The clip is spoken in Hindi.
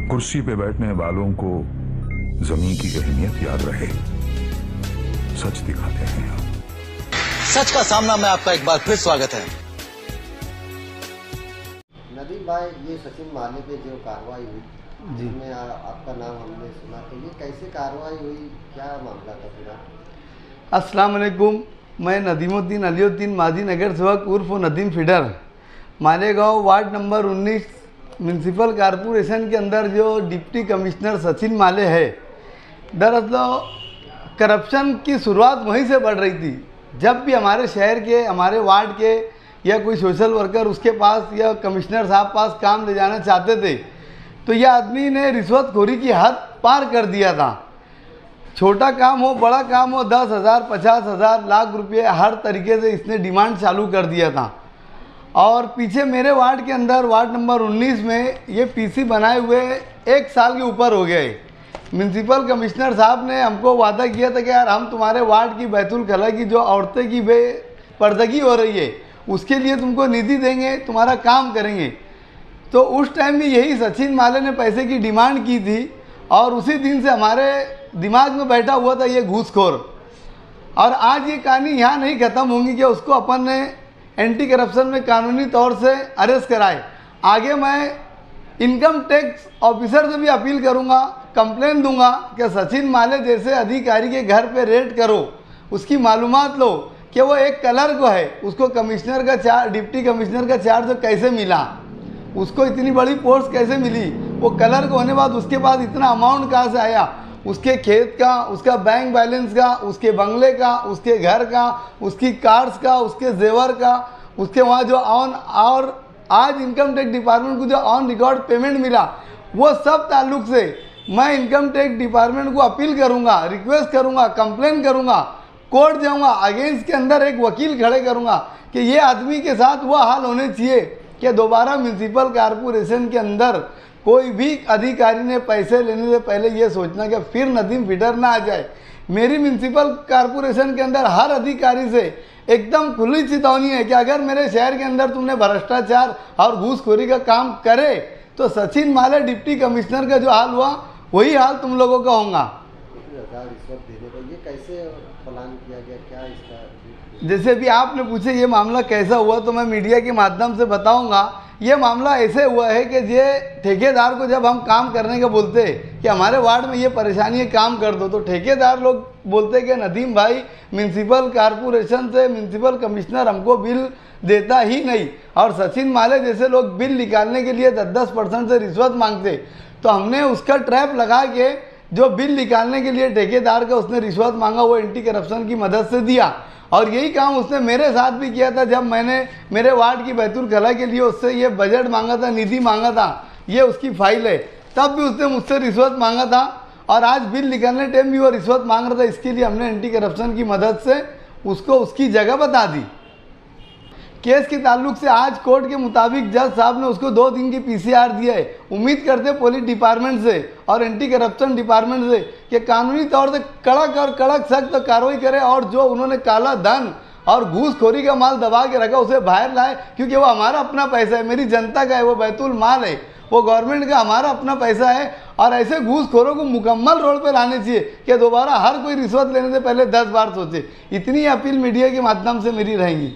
कुर्सी पे बैठने वालों को जमीन की अहमियत याद रहे, सच दिखाते हैं आप। सच का सामना में आपका एक बार फिर स्वागत है। नदीम भाई, ये सचिन माले पे जो कार्रवाई हुई जिसमें आपका नाम हमने सुना, तो ये कैसे कार्रवाई हुई, क्या मामला था पूरा? अस्सलाम वालेकुम। मैं नदीमुद्दीन अलीउद्दीन माजी नगर सेवक उर्फ Nadeem feeder Malegaon ward number 19 municipal corporation के अंदर जो डिप्टी कमिश्नर सचिन माले है। दरअसल करप्शन की शुरुआत वहीं से बढ़ रही थी। जब भी हमारे शहर के, हमारे वार्ड के या कोई सोशल वर्कर उसके पास या कमिश्नर साहब पास काम ले जाना चाहते थे तो यह आदमी ने रिश्वतखोरी की हद पार कर दिया था। छोटा काम हो, बड़ा काम हो, 10,000, 50,000, लाख रुपये हर तरीके से इसने डिमांड चालू कर दिया था। और पीछे मेरे वार्ड के अंदर वार्ड नंबर 19 में ये पीसी बनाए हुए 1 साल के ऊपर हो गए। म्यूनसिपल कमिश्नर साहब ने हमको वादा किया था कि यार हम तुम्हारे वार्ड की बैतुल खला की जो औरतें की बेपर्दगी हो रही है उसके लिए तुमको निधि देंगे, तुम्हारा काम करेंगे। तो उस टाइम भी यही सचिन माले ने पैसे की डिमांड की थी और उसी दिन से हमारे दिमाग में बैठा हुआ था ये घूसखोर। और आज ये कहानी यहाँ नहीं ख़त्म होंगी कि उसको अपन ने एंटी करप्शन में कानूनी तौर से अरेस्ट कराए। आगे मैं इनकम टैक्स ऑफिसर से भी अपील करूँगा, कंप्लेन दूंगा कि सचिन माले जैसे अधिकारी के घर पे रेड करो, उसकी मालूमात लो कि वो एक क्लर्क है, उसको कमिश्नर का चार्ज, डिप्टी कमिश्नर का चार्ज कैसे मिला, उसको इतनी बड़ी पोस्ट कैसे मिली, वो क्लर्क होने बाद उसके पास इतना अमाउंट कहाँ से आया, उसके खेत का, उसका बैंक बैलेंस का, उसके बंगले का, उसके घर का, उसकी कार्स का, उसके जेवर का, उसके वहाँ जो ऑन और आज इनकम टैक्स डिपार्टमेंट को जो ऑन रिकॉर्ड पेमेंट मिला, वो सब ताल्लुक से मैं इनकम टैक्स डिपार्टमेंट को अपील करूँगा, रिक्वेस्ट करूँगा, कंप्लेन करूँगा, कोर्ट जाऊँगा, अगेंस्ट के अंदर एक वकील खड़े करूँगा कि ये आदमी के साथ वह हाल होने चाहिए कि दोबारा म्यूनसिपल कॉरपोरेशन के अंदर कोई भी अधिकारी ने पैसे लेने से पहले ये सोचना कि फिर नदीम फीडर ना आ जाए। मेरी म्यूनसिपल कॉरपोरेशन के अंदर हर अधिकारी से एकदम खुली चेतावनी है कि अगर मेरे शहर के अंदर तुमने भ्रष्टाचार और घूसखोरी का काम करे तो सचिन माले डिप्टी कमिश्नर का जो हाल हुआ वही हाल तुम लोगों का होगा। रिश्वत देने का ये कैसे प्लान किया गया, क्या इसका? जैसे भी आपने पूछे ये मामला कैसा हुआ तो मैं मीडिया के माध्यम से बताऊंगा। ये मामला ऐसे हुआ है कि ये ठेकेदार को जब हम काम करने का बोलते कि हमारे वार्ड में ये परेशानी है, काम कर दो, तो ठेकेदार लोग बोलते कि नदीम भाई म्यूनसिपल कॉरपोरेशन से म्यूनसिपल कमिश्नर हमको बिल देता ही नहीं, और सचिन माले जैसे लोग बिल निकालने के लिए 10% से रिश्वत मांगते। तो हमने उसका ट्रैप लगा के जो बिल निकालने के लिए ठेकेदार का उसने रिश्वत मांगा वो एंटी करप्शन की मदद से दिया। और यही काम उसने मेरे साथ भी किया था जब मैंने मेरे वार्ड की बैतुल खला के लिए उससे ये बजट मांगा था, निधि मांगा था, ये उसकी फाइल है, तब भी उसने मुझसे रिश्वत मांगा था और आज बिल निकालने टाइम भी वो रिश्वत मांग रहा था। इसके लिए हमने एंटी करप्शन की मदद से उसको उसकी जगह बता दी। केस के ताल्लुक से आज कोर्ट के मुताबिक जज साहब ने उसको 2 दिन की PCR दिया है। उम्मीद करते पुलिस डिपार्टमेंट से और एंटी करप्शन डिपार्टमेंट से कि कानूनी तौर से कड़क और कड़क सख्त कार्रवाई करे और जो उन्होंने काला धन और घूसखोरी का माल दबा के रखा उसे बाहर लाए, क्योंकि वो हमारा अपना पैसा है, मेरी जनता का है, वो बैतुल माल है, वो गवर्नमेंट का हमारा अपना पैसा है। और ऐसे घूसखोरों को मुकम्मल रोड पर लाने चाहिए कि दोबारा हर कोई रिश्वत लेने से पहले 10 बार सोचे। इतनी अपील मीडिया के माध्यम से मेरी रहेंगी।